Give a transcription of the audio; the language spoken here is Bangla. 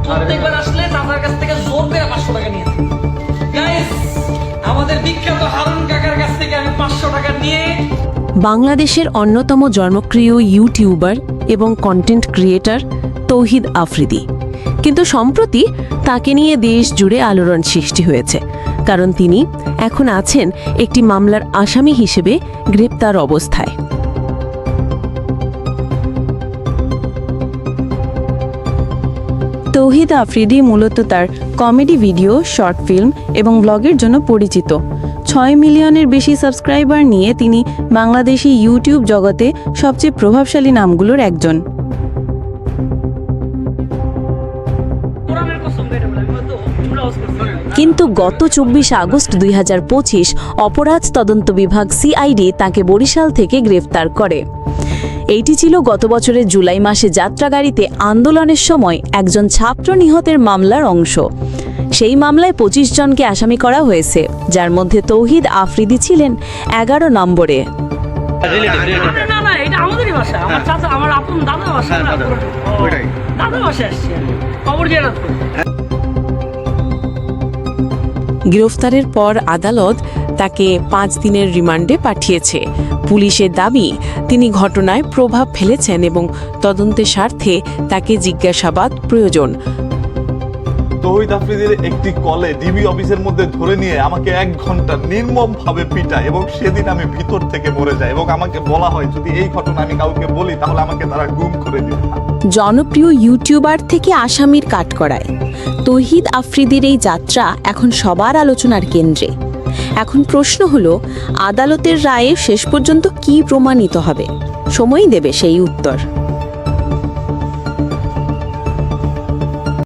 প্রত্যেকবার আসলে তার কাছ থেকে জোর করে 500 টাকা নিয়ে গাইস, আমাদের বিখ্যাত হারুন কাকার কাছ থেকে আমি 500 টাকা নিয়ে বাংলাদেশের অন্যতম জনপ্রিয় ইউটিউবার এবং কন্টেন্ট ক্রিয়েটর তৌহিদ আফ্রিদি। কিন্তু সম্প্রতি তাকে নিয়ে দেশ জুড়ে আলোড়ন সৃষ্টি হয়েছে, কারণ তিনি এখন আছেন একটি মামলার আসামি হিসেবে গ্রেপ্তার অবস্থায়। তৌহিদ আফ্রিদি মূলত তার কমেডি ভিডিও, শর্ট ফিল্ম এবং ব্লগের জন্য পরিচিত। 6 মিলিয়নের বেশি সাবস্ক্রাইবার নিয়ে তিনি বাংলাদেশি ইউটিউব জগতে সবচেয়ে প্রভাবশালী নামগুলোর একজন। কিন্তু গত 24 আগস্ট 2025 অপরাধ তদন্ত বিভাগ সিআইডি তাকে বরিশাল থেকে গ্রেফতার করে। এইটি ছিল গত বছরের জুলাই মাসে যাত্রাগাড়িতে আন্দোলনের সময় একজন ছাত্র নিহতের মামলার অংশ। সেই মামলায় 25 জনকে আসামি করা হয়েছে, যার মধ্যে তৌহিদ আফ্রিদি ছিলেন 11 নম্বরে। না না, এটা আমাদেরই ভাষা, আমার চাচা, আমার আপন দাদার ভাষা। দাদার ভাষা আসছে খবর দিয়ে রাখো। গ্রেফতারের পর আদালত তাকে 5 দিনের রিমান্ডে পাঠিয়েছে। পুলিশের দাবি তিনি ঘটনায় প্রভাব ফেলেছেন এবং তদন্তের স্বার্থে তাকে জিজ্ঞাসাবাদ প্রয়োজন। তৌহিদ আফ্রিদির একটি কলে ডিবি অফিসের মধ্যে ধরে নিয়ে আমাকে 1 ঘন্টা নির্মমভাবে পিটায় এবং সেদিন আমি ভিতর থেকে মরে যাই এবং আমাকে বলা হয় যদি এই ঘটনা আমি কাউকে বলি তাহলে আমাকে তারা গুম করে দিবে। জনপ্রিয় ইউটিউবার থেকে আসামির কাঠগড়ায় তৌহিদ আফ্রিদির এই যাত্রা এখন সবার আলোচনার কেন্দ্রে। এখন প্রশ্ন হলো, আদালতের রায়ে শেষ পর্যন্ত কি প্রমাণিত হবে? সময়ই দেবে সেই উত্তর।